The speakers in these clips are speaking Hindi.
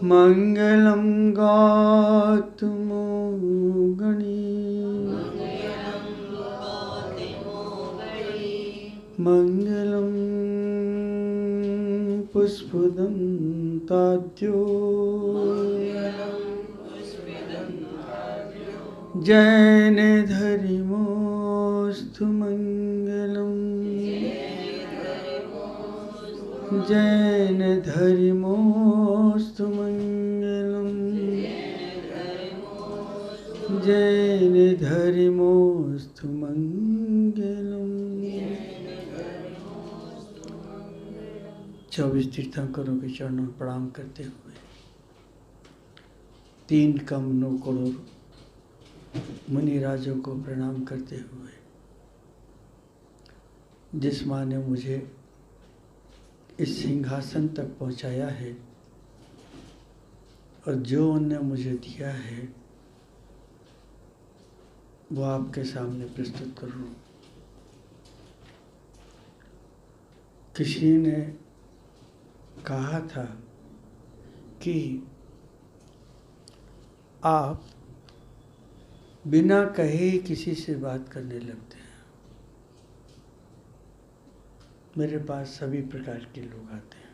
मंगलम गौतमो गणी मंगलम पुष्पदंताद्यो जैन धरिमोस्तु मंगलम जैन धरिमोस्तु मंगलम जैन धरिमोस्तु मंगलम। 24 तीर्थंकरों के चरणों में प्रणाम करते हुए 3 कमलों करोड़ मुनिराजों को प्रणाम करते हुए, जिस माँ ने मुझे इस सिंहासन तक पहुंचाया है और जो उन्होंने मुझे दिया है वो आपके सामने प्रस्तुत कर रहा हूँ। किसी ने कहा था कि आप बिना कहे किसी से बात करने लगते हैं। मेरे पास सभी प्रकार के लोग आते हैं।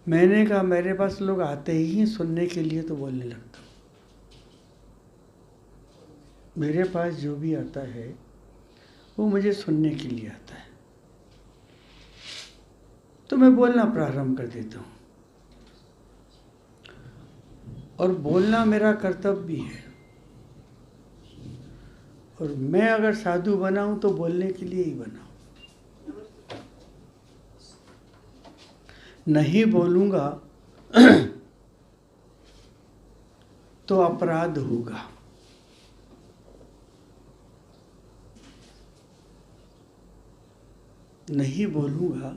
मैंने कहा मेरे पास लोग आते ही सुनने के लिए तो बोलने लगता हूँ। मेरे पास जो भी आता है वो मुझे सुनने के लिए आता है, तो मैं बोलना प्रारंभ कर देता हूँ। और बोलना मेरा कर्तव्य भी है। और मैं अगर साधु बना हूं तो बोलने के लिए ही बना हूं। नहीं बोलूंगा तो अपराध होगा। नहीं बोलूंगा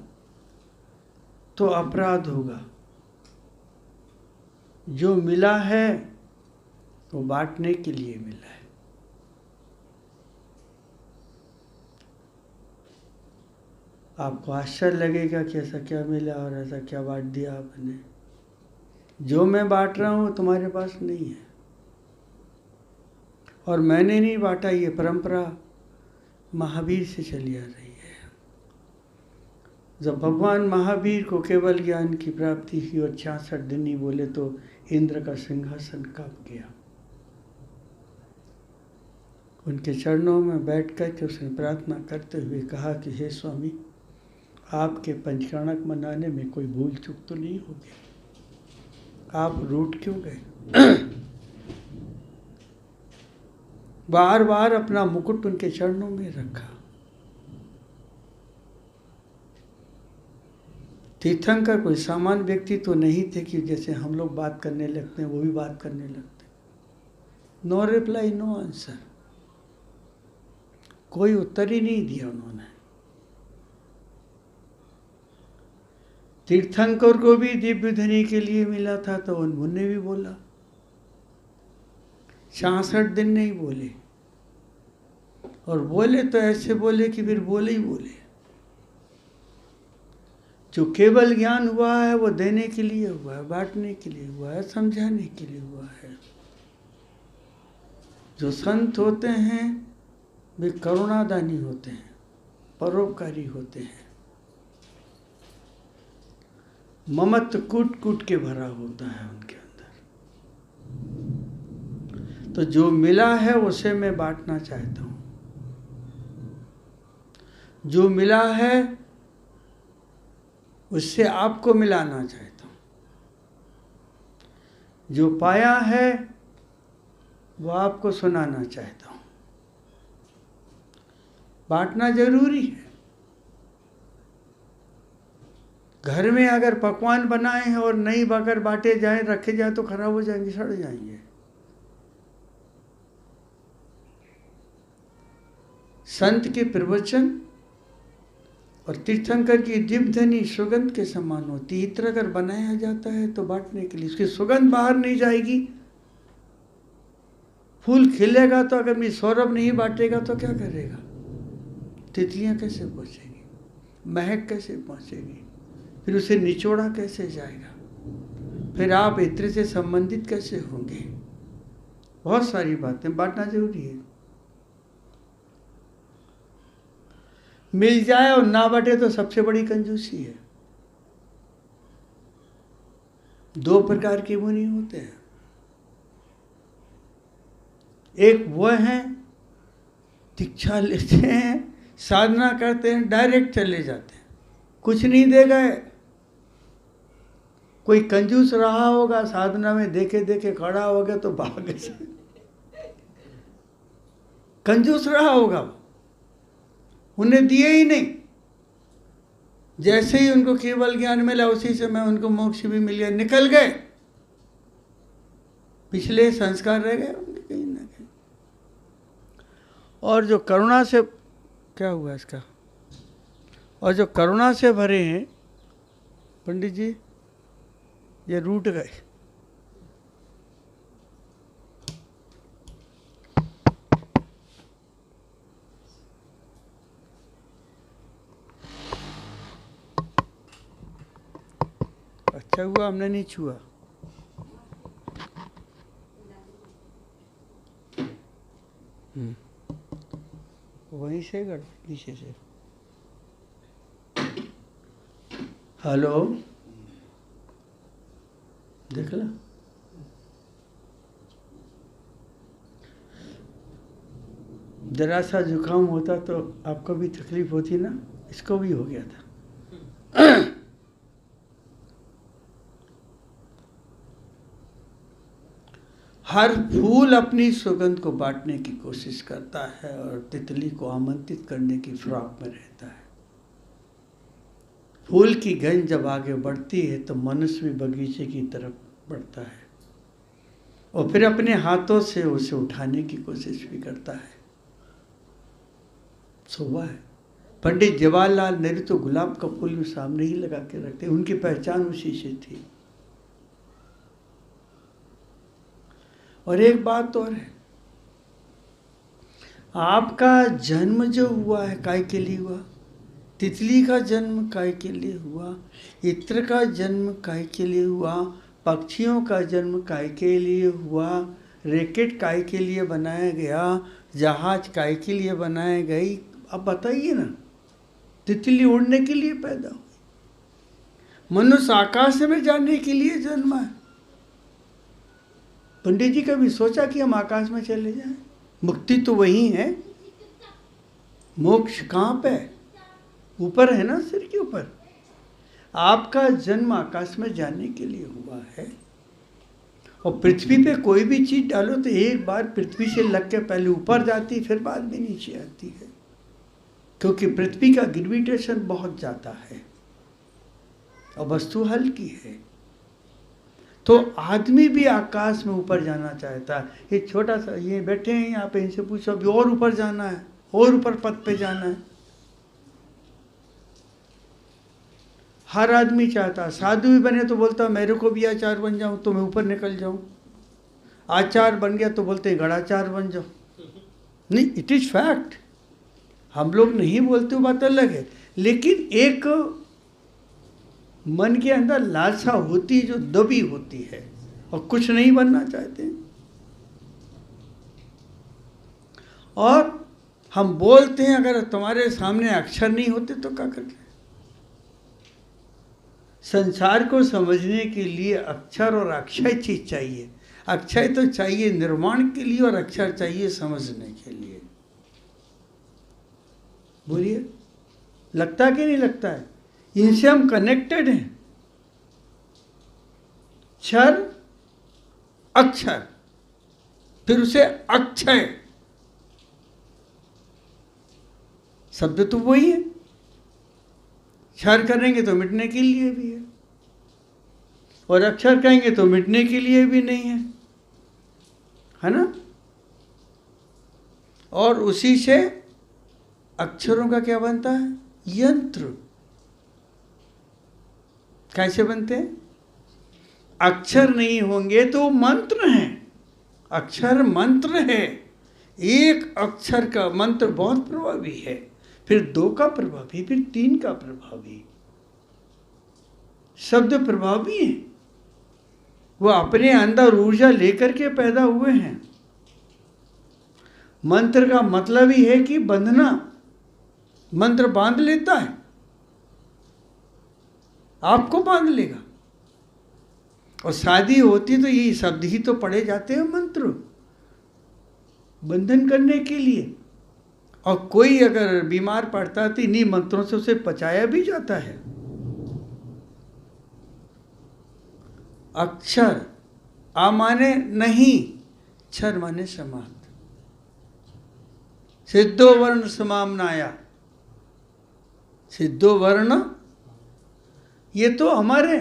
तो अपराध होगा। जो मिला है वो बांटने के लिए मिला है। आपको आश्चर्य लगेगा कि ऐसा क्या मिला और ऐसा क्या बांट दिया आपने। जो मैं बांट रहा हूँ तुम्हारे पास नहीं है और मैंने नहीं बांटा। ये परंपरा महावीर से चली आ रही है। जब भगवान महावीर को केवल ज्ञान की प्राप्ति हुई और 66 दिन ही बोले तो इंद्र का सिंहासन कांप गया। उनके चरणों में बैठ कर के उसने प्रार्थना करते हुए कहा कि हे स्वामी, आपके पंचकर्णक मनाने में कोई भूल चूक तो नहीं होगी। आप रूठ क्यों गए? बार बार अपना मुकुट उनके चरणों में रखा। तीर्थंकर कोई सामान्य व्यक्ति तो नहीं थे कि जैसे हम लोग बात करने लगते हैं वो भी बात करने लगते। नो रिप्लाई नो आंसर, कोई उत्तर ही नहीं दिया उन्होंने। तीर्थंकर को भी दिव्य धनी के लिए मिला था तो उन्होंने भी बोला। 66 दिन नहीं बोले और बोले तो ऐसे बोले कि फिर बोले ही बोले। जो केवल ज्ञान हुआ है वो देने के लिए हुआ है, बांटने के लिए हुआ है, समझाने के लिए हुआ है। जो संत होते हैं वे करुणादानी होते हैं, परोपकारी होते हैं। ममत्व कूट कूट के भरा होता है उनके अंदर। तो जो मिला है उसे मैं बांटना चाहता हूँ। जो मिला है उससे आपको मिलाना चाहता हूँ। जो पाया है वो आपको सुनाना चाहता हूँ। बांटना जरूरी है। घर में अगर पकवान बनाए हैं और नहीं अगर बांटे जाए, रखे जाए तो खराब हो जाएंगे, सड़ जाएंगे। संत के प्रवचन और तीर्थंकर की दीपधनी सुगंध के समान होती। इत्र अगर बनाया जाता है तो बांटने के लिए, उसकी सुगंध बाहर नहीं जाएगी। फूल खिलेगा तो अगर मैं सौरभ नहीं बांटेगा तो क्या करेगा? तितलियां कैसे पहुंचेगी? महक कैसे पहुंचेगी? फिर उसे निचोड़ा कैसे जाएगा? फिर आप इत्र से संबंधित कैसे होंगे? बहुत सारी बातें बांटना जरूरी है। मिल जाए और ना बटे तो सबसे बड़ी कंजूसी है। दो प्रकार के मुनि होते हैं, एक वो हैं दीक्षा लेते हैं, साधना करते हैं, डायरेक्ट चले जाते हैं, कुछ नहीं दे गए। कोई कंजूस रहा होगा, साधना में देखे देखे खड़ा हो गया तो भाग से कंजूस रहा होगा, उन्हें दिए ही नहीं। जैसे ही उनको केवल ज्ञान मिला उसी समय उनको मोक्ष भी मिल गया, निकल गए, पिछले संस्कार रह गए उनके कहीं ना कहीं। और जो करुणा से, क्या हुआ इसका, और जो करुणा से भरे हैं पंडित जी, ये रूठ गए। अच्छा हुआ हमने नहीं छुआ। वहीं से गड़ नीचे से। हेलो, देख ला। जरा सा जुकाम होता तो आपको भी तकलीफ होती ना, इसको भी हो गया था। हर फूल अपनी सुगंध को बांटने की कोशिश करता है और तितली को आमंत्रित करने की फिराक में रहता है। फूल की गंध जब आगे बढ़ती है तो मनुष्य भी बगीचे की तरफ बढ़ता है और फिर अपने हाथों से उसे उठाने की कोशिश भी करता है। शोभा है। पंडित जवाहरलाल नेहरू तो गुलाब का फूल भी सामने ही लगा के रखते, उनकी पहचान उसी से थी। और एक बात और है, आपका जन्म जो हुआ है काय के लिए हुआ? तितली का जन्म काय के लिए हुआ? इत्र का जन्म काय के लिए हुआ? पक्षियों का जन्म काय के लिए हुआ? रैकेट काय के लिए बनाया गया? जहाज काय के लिए बनाए गई? अब बताइए ना। तितली उड़ने के लिए पैदा हुई, मनुष्य आकाश में जाने के लिए जन्मा है। पंडित जी कभी सोचा कि हम आकाश में चले जाएं? मुक्ति तो वही है, मोक्ष कहाँ पे? ऊपर है ना, सिर के ऊपर। आपका जन्म आकाश में जाने के लिए हुआ है और पृथ्वी पे कोई भी चीज डालो तो एक बार पृथ्वी से लग के पहले ऊपर जाती, फिर बाद में नीचे आती है, क्योंकि पृथ्वी का ग्रेविटेशन बहुत ज़्यादा है और वस्तु हल्की है। तो आदमी भी आकाश में ऊपर जाना चाहता है। ये छोटा सा, ये बैठे हैं यहाँ पे, इनसे पूछो अभी और ऊपर जाना है, और ऊपर पद पे जाना है। हर आदमी चाहता है। साधु भी बने तो बोलता मेरे को भी आचार्य बन जाऊं तो मैं ऊपर निकल जाऊं। आचार्य बन गया तो बोलते गणाचार्य बन जाओ। नहीं, इट इज फैक्ट। हम लोग नहीं बोलते, बात अलग है, लेकिन एक मन के अंदर लालसा होती है जो दबी होती है और कुछ नहीं बनना चाहते। और हम बोलते हैं अगर तुम्हारे सामने अक्षर नहीं होते तो क्या करते? संसार को समझने के लिए अक्षर और अक्षय चीज चाहिए। अक्षय तो चाहिए निर्माण के लिए और अक्षर चाहिए समझने के लिए। बोलिए, लगता कि नहीं लगता है? इनसे हम कनेक्टेड हैं। क्षर, अक्षर, फिर उसे अक्षय, शब्द तो वही है। क्षर करेंगे तो मिटने के लिए भी है और अक्षर कहेंगे तो मिटने के लिए भी नहीं है ना? और उसी से अक्षरों का क्या बनता है? यंत्र। कैसे बनते हैं? अक्षर नहीं होंगे तो मंत्र हैं। अक्षर मंत्र है। एक अक्षर का मंत्र बहुत प्रभावी है, फिर 2 का प्रभावी, फिर 3 का प्रभावी। शब्द प्रभावी है। वो अपने अंदर ऊर्जा लेकर के पैदा हुए हैं। मंत्र का मतलब ही है कि बंधना, मंत्र बांध लेता है, आपको बांध लेगा। और शादी होती तो यही शब्द ही तो पढ़े जाते हैं, मंत्र बंधन करने के लिए। और कोई अगर बीमार पड़ता है तो इन्हीं मंत्रों से उसे पचाया भी जाता है। अक्षर, आ माने नहीं, क्षर माने समाप्त। सिद्धो वर्ण समाम्नाया, सिद्धो वर्ण, ये तो हमारे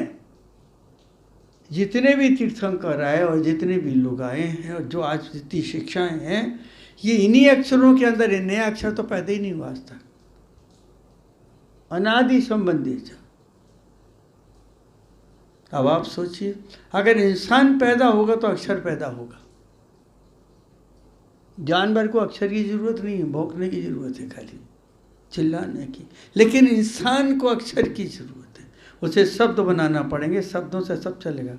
जितने भी तीर्थंकर आए और जितने भी लोग आए हैं और जो आज जितनी शिक्षाएं हैं, ये इन्हीं अक्षरों के अंदर है। नया अक्षर तो पैदा ही नहीं हुआ आज तक, अनादि संबंधी। अब आप सोचिए, अगर इंसान पैदा होगा तो अक्षर पैदा होगा। जानवर को अक्षर की जरूरत नहीं है, भौंकने की जरूरत है, खाली चिल्लाने की। लेकिन इंसान को अक्षर की जरूरत है, उसे शब्द बनाना पड़ेंगे, शब्दों से सब चलेगा।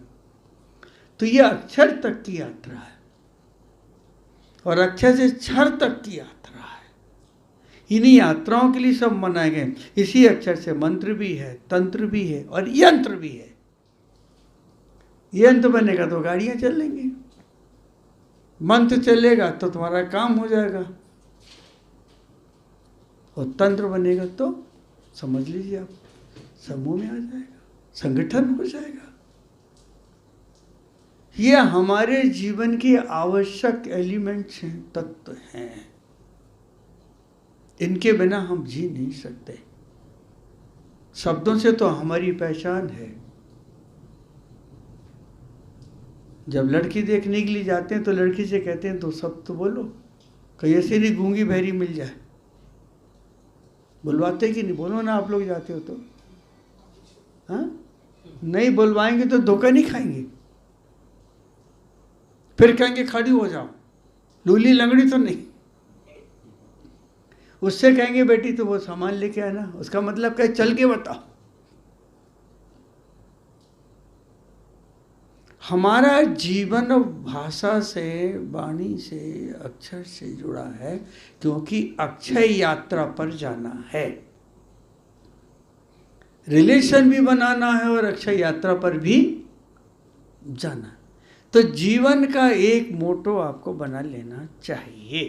तो ये अक्षर तक की यात्रा है और अक्षर से क्षर तक की यात्रा है। इन्हीं यात्राओं के लिए सब मनाए गए। इसी अक्षर से मंत्र भी है, तंत्र भी है और यंत्र भी है। यंत्र बनेगा तो गाड़ियां चलेंगी, मंत्र चलेगा तो तुम्हारा काम हो जाएगा, और तंत्र बनेगा तो समझ लीजिए आप समूह में आ जाएगा, संगठन हो जाएगा। ये हमारे जीवन के आवश्यक एलिमेंट्स हैं, तत्व हैं। इनके बिना हम जी नहीं सकते। शब्दों से तो हमारी पहचान है। जब लड़की देखने के लिए जाते हैं तो लड़की से कहते हैं 2 शब्द तो बोलो, कहीं ऐसे नहीं गूंगी बहरी मिल जाए। बुलवाते कि नहीं? बोलो ना, आप लोग जाते हो तो। हाँ, नहीं बुलवाएंगे तो धोखा नहीं खाएंगे, फिर कहेंगे खड़ी हो जाओ, लूली लंगड़ी तो नहीं। उससे कहेंगे बेटी तो वो सामान लेके आना, उसका मतलब क्या, चल के बताओ। हमारा जीवन भाषा से, वाणी से, अक्षर से जुड़ा है, क्योंकि अक्षय यात्रा पर जाना है। रिलेशन भी बनाना है और अक्षय यात्रा पर भी जाना। तो जीवन का एक मोटो आपको बना लेना चाहिए।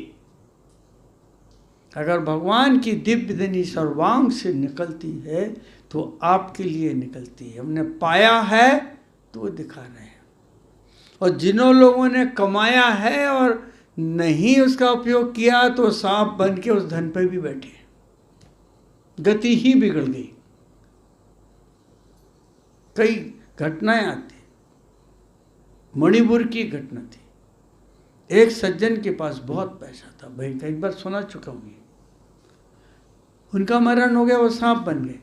अगर भगवान की दिव्य धनी सर्वांग से निकलती है तो आपके लिए निकलती है। हमने पाया है तो वो दिखा रहे हैं, और जिन्हों लोगों ने कमाया है और नहीं उसका उपयोग किया तो सांप बन के उस धन पर भी बैठे, गति ही बिगड़ गई। कई घटनाएं आती। मणिपुर की घटना थी। एक सज्जन के पास बहुत पैसा था, भाई कई बार सुना चुका हूं। उनका मरण हो गया, वो सांप बन गए।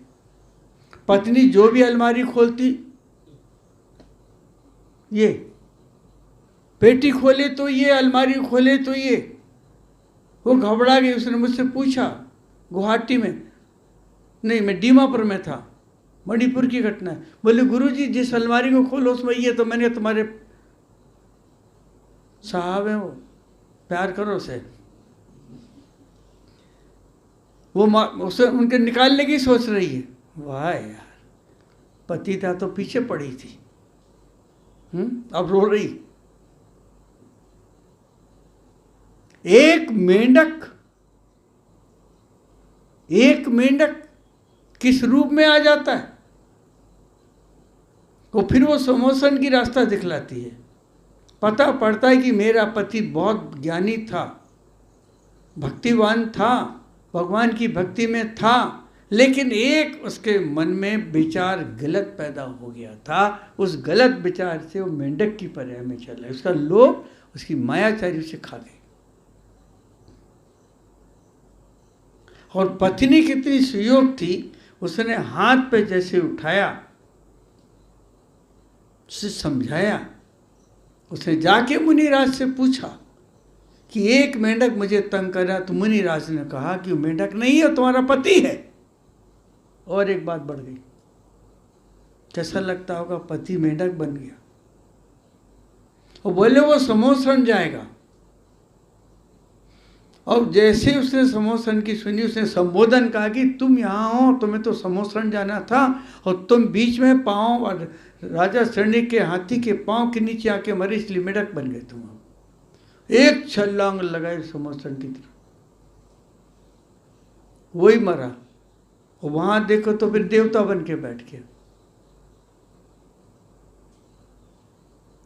पत्नी जो भी अलमारी खोलती, ये पेटी खोले तो ये, अलमारी खोले तो ये। वो घबरा गई। उसने मुझसे पूछा, गुवाहाटी में नहीं, मैं दीमापुर में था, मणिपुर की घटना है। बोले गुरुजी जिस अलमारी को खोलो उसमें ये। तो मैंने, तुम्हारे साहब हैं वो, प्यार करो उसे। वो उसे उनके निकालने की सोच रही है। वाह यार, पति था तो पीछे पड़ी थी, अब रो रही। एक मेंढक किस रूप में आ जाता है, तो फिर वो समोसन की रास्ता दिखलाती है। पता पड़ता है कि मेरा पति बहुत ज्ञानी था, भक्तिवान था, भगवान की भक्ति में था, लेकिन एक उसके मन में विचार गलत पैदा हो गया था। उस गलत विचार से वो मेंढक की पर्याय में चला। उसका लोभ, उसकी मायाचारी उसे खा गई। और पत्नी कितनी सुयोग थी, उसने हाथ पे जैसे उठाया, उसे समझाया। उसने जाके मुनिराज से पूछा कि एक मेंढक मुझे तंग कर रहा। तो मुनिराज ने कहा कि मेंढक नहीं है, तुम्हारा पति है। और एक बात बढ़ गई। कैसा लगता होगा, पति मेंढक बन गया। वो बोले वो समोसरण जाएगा। और जैसे ही उसने समोसरण की सुनी, उसने संबोधन कहा कि तुम यहाँ हो, तुम्हें तो समोसरण जाना था और तुम बीच में पाँव और राजा श्रेणी के हाथी के पाँव के नीचे आके मरे, इसलिए मेढक बन गए तुम। एक छलांग लगाए समोसरण की तरफ, वही मरा। और वहां देखो तो फिर देवता बन के बैठ गया।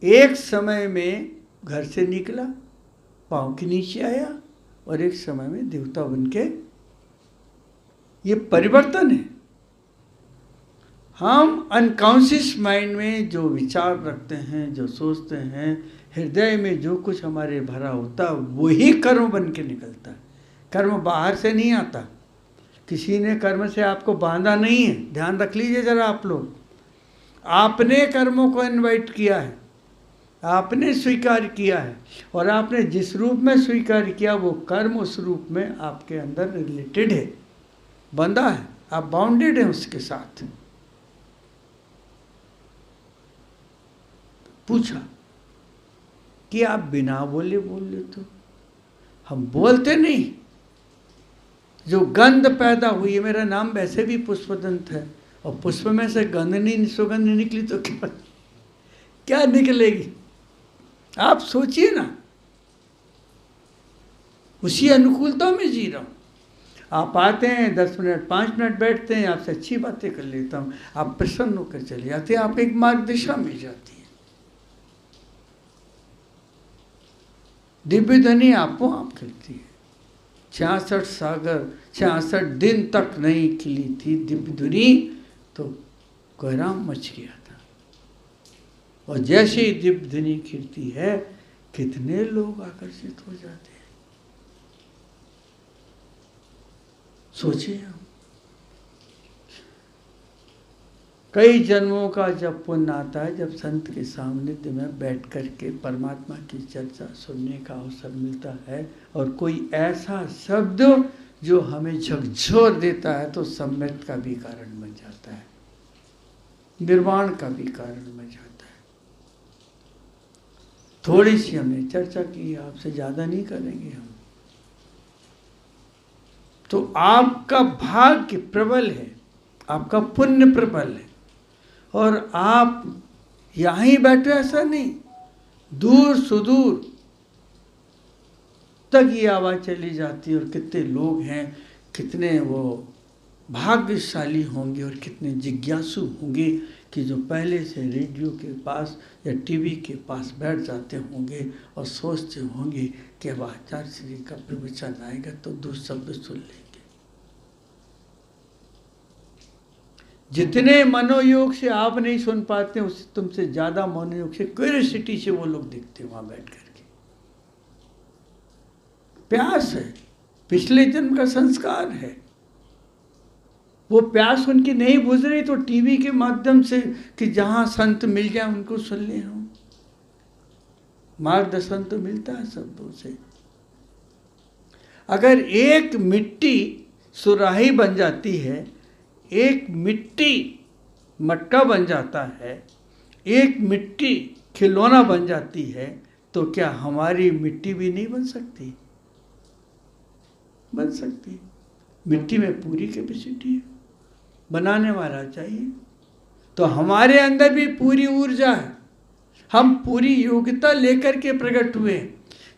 एक समय में घर से निकला, पाँव के नीचे आया, और एक समय में देवता बन के। ये परिवर्तन है। हम अनकॉन्शियस माइंड में जो विचार रखते हैं, जो सोचते हैं, हृदय में जो कुछ हमारे भरा होता है, वही कर्म बन के निकलता है। कर्म बाहर से नहीं आता। किसी ने कर्म से आपको बांधा नहीं है, ध्यान रख लीजिए जरा आप लोग। आपने कर्मों को इनवाइट किया है, आपने स्वीकार किया है, और आपने जिस रूप में स्वीकार किया वो कर्म उस रूप में आपके अंदर रिलेटेड है, बंधा है, आप बाउंडेड हैं उसके साथ। पूछा कि आप बिना बोले बोल लेते हो। हम बोलते नहीं। जो गंध पैदा हुई है, मेरा नाम वैसे भी पुष्पदंत है, और पुष्प में से गंध नहीं, सुगंध निकली तो क्या निकलेगी? आप सोचिए ना। उसी अनुकूलता में जी रहा हूं। आप आते हैं, 10 मिनट 5 मिनट बैठते हैं, आपसे अच्छी बातें कर लेता हूं, आप प्रसन्न होकर चले जाते हैं, आप एक मार्ग दिशा मिल जाती है। दिव्य ध्वनि आपको आप खिलती है। 66 सागर 66 दिन तक नहीं खिली थी दिव्य ध्वनि, तो कोहराम मच गया था। और जैसे ही दिव्य ध्वनि खिलती है, कितने लोग आकर्षित हो जाते हैं। सोचिए हम। कई जन्मों का जब पुण्य आता है, जब संत के सामने में बैठ कर के परमात्मा की चर्चा सुनने का अवसर मिलता है, और कोई ऐसा शब्द जो हमें झकझोर देता है, तो सम्यक का भी कारण बन जाता है, निर्वाण का भी कारण बन जाता है। थोड़ी सी हमने चर्चा की, आपसे ज़्यादा नहीं करेंगे हम। तो आपका भाग्य प्रबल है, आपका पुण्य प्रबल है, और आप यहाँ ही बैठे ऐसा नहीं, दूर सुदूर तक ये आवाज़ चली जाती है। और कितने लोग हैं, कितने वो भाग्यशाली होंगे और कितने जिज्ञासु होंगे कि जो पहले से रेडियो के पास या टीवी के पास बैठ जाते होंगे और सोचते होंगे कि अब आचार्य श्री का प्रवचन आएगा तो 2 शब्द सुन लेंगे। जितने मनोयोग से आप नहीं सुन पाते, उससे तुमसे ज़्यादा मनोयोग से, क्यूरियोसिटी से वो लोग देखते हैं वहाँ बैठ करके। प्यास है, पिछले जन्म का संस्कार है। वो प्यास उनकी नहीं बुझ रही तो टीवी के माध्यम से कि जहाँ संत मिल जाए उनको सुन ले हम। मार्गदर्शन तो मिलता है शब्दों से। अगर एक मिट्टी सुराही बन जाती है, एक मिट्टी मटका बन जाता है, एक मिट्टी खिलौना बन जाती है, तो क्या हमारी मिट्टी भी नहीं बन सकती? बन सकती। मिट्टी में पूरी कैपेसिटी है, बनाने वाला चाहिए। तो हमारे अंदर भी पूरी ऊर्जा है, हम पूरी योग्यता लेकर के प्रकट हुए।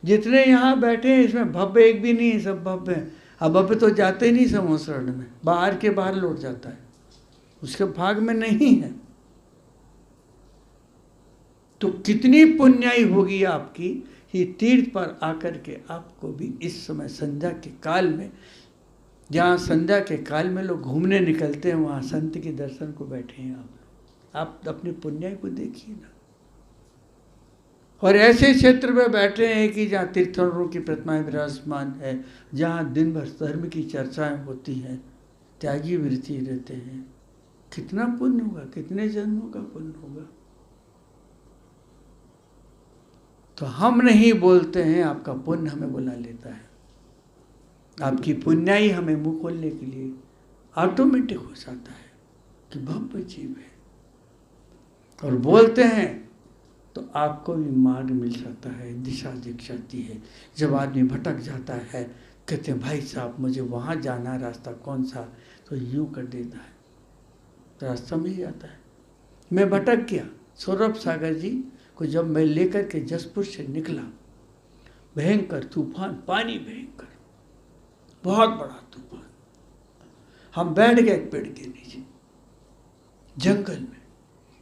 जितने यहाँ बैठे हैं इसमें भव्य एक भी नहीं है, सब भव्य है। अब भव्य तो जाते ही नहीं समोसरण में, बाहर के बाहर लौट जाता है, उसके भाग में नहीं है। तो कितनी पुण्याई होगी आपकी कि तीर्थ पर आकर के आपको भी इस समय संध्या के काल में, जहाँ संध्या के काल में लोग घूमने निकलते हैं, वहाँ संत के दर्शन को बैठे हैं आप अपनी पुण्याई को देखिए ना। और ऐसे क्षेत्र में बैठे हैं कि जहाँ तीर्थंकरों की प्रतिमाएं विराजमान है, जहाँ दिन भर धर्म की चर्चाएं होती हैं, त्यागी वृत्ति रहते हैं। कितना पुण्य होगा, कितने जन्मों का पुण्य होगा। तो हम नहीं बोलते हैं, आपका पुण्य हमें बुला लेता है। आपकी पुण्याई हमें मुंह खोलने के लिए ऑटोमेटिक हो जाता है कि भव्य जीव है। और बोलते हैं तो आपको भी मार्ग मिल सकता है, दिशा दिख जाती है। जब आदमी भटक जाता है, कहते हैं भाई साहब मुझे वहाँ जाना है, रास्ता कौन सा, तो यूँ कर देता है, रास्ता मिल जाता है। मैं भटक गया, सौरभ सागर जी को जब मैं लेकर के जसपुर से निकला, भयंकर तूफान, पानी भयंकर, बहुत बड़ा तूफान। हम बैठ गए एक पेड़ के नीचे जंगल में।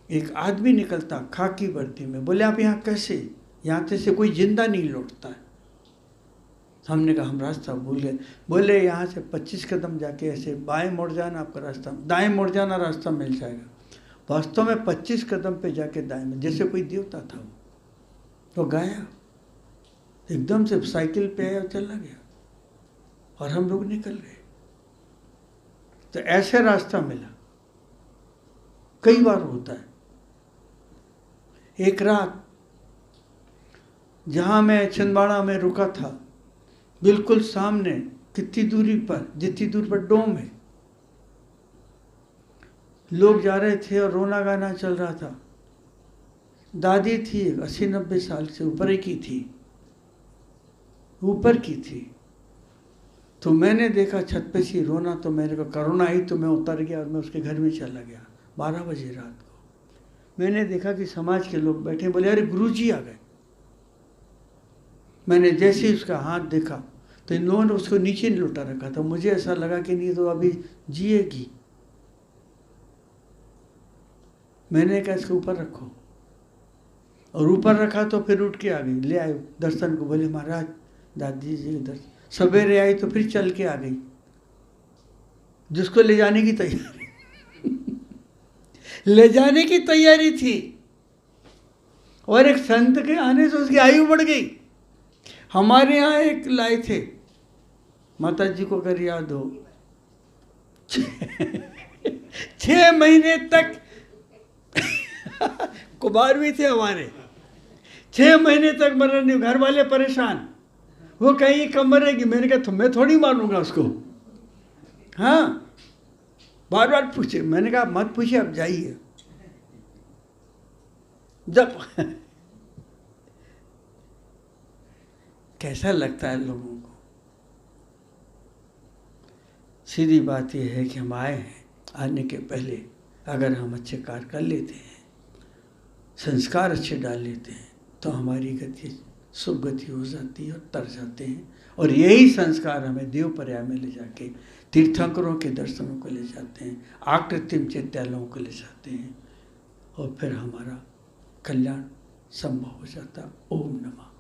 एक आदमी निकलता खाकी वर्दी में, बोले आप यहाँ कैसे, यहाँ से कोई जिंदा नहीं लौटता है। हमने कहा हम रास्ता भूल गए। बोले यहाँ से 25 कदम जाके ऐसे बाएं मुड़ जाना, आपका रास्ता, दाएं मुड़ जाना, रास्ता मिल जाएगा। वास्तव में 25 कदम पे जाके दाएं में, जैसे कोई देवता था वो, तो गया एकदम से, साइकिल पे आया और चला गया, और हम लोग निकल गए। तो ऐसे रास्ता मिला, कई बार होता है। एक रात जहाँ मैं छिंदवाड़ा में रुका था, बिल्कुल सामने, कितनी दूरी पर, जितनी दूर पर डोम है, लोग जा रहे थे और रोना गाना चल रहा था। दादी थी 80-90 साल से ऊपर की थी, ऊपर की थी। तो मैंने देखा छत पे सी रोना, तो मेरे को करुणा आई, तो मैं उतर गया और मैं उसके घर में चला गया 12 बजे रात को। मैंने देखा कि समाज के लोग बैठे, बोले अरे गुरुजी आ गए। मैंने जैसे ही उसका हाथ देखा तो इन लोगों ने उसको नीचे नहीं लुटा रखा था। मुझे ऐसा लगा कि नहीं तो अभी जिएगी। मैंने कहा इसको ऊपर रखो, और ऊपर रखा तो फिर उठ के आ गई, ले आए दर्शन को। बोले महाराज दादी जी के दर्शन। सवेरे आई तो फिर चल के आ गई, जिसको ले जाने की तैयारी ले जाने की तैयारी थी। और एक संत के आने से उसकी आयु बढ़ गई। हमारे यहाँ एक लाए थे, माता जी को अगर याद हो, 6 महीने तक कुमार भी थे हमारे, 6 महीने तक मरना नहीं। घर वाले परेशान, वो कहीं कम मरेगी। मैंने कहा मैं थोड़ी मारूंगा उसको। हाँ, बार बार पूछे। मैंने कहा मत पूछिए, अब जाइए। जब कैसा लगता है लोगों को। सीधी बात यह है कि हम आए हैं, आने के पहले अगर हम अच्छे कार्य कर लेते हैं, संस्कार अच्छे डाल लेते हैं, तो हमारी गति सुगति हो जाती है और तर जाते हैं। और यही संस्कार हमें देव पर्याय में ले जाके तीर्थंकरों के दर्शनों को ले जाते हैं, आकृतिम चैत्यालयों को ले जाते हैं, और फिर हमारा कल्याण संभव हो जाता। ओम नमः।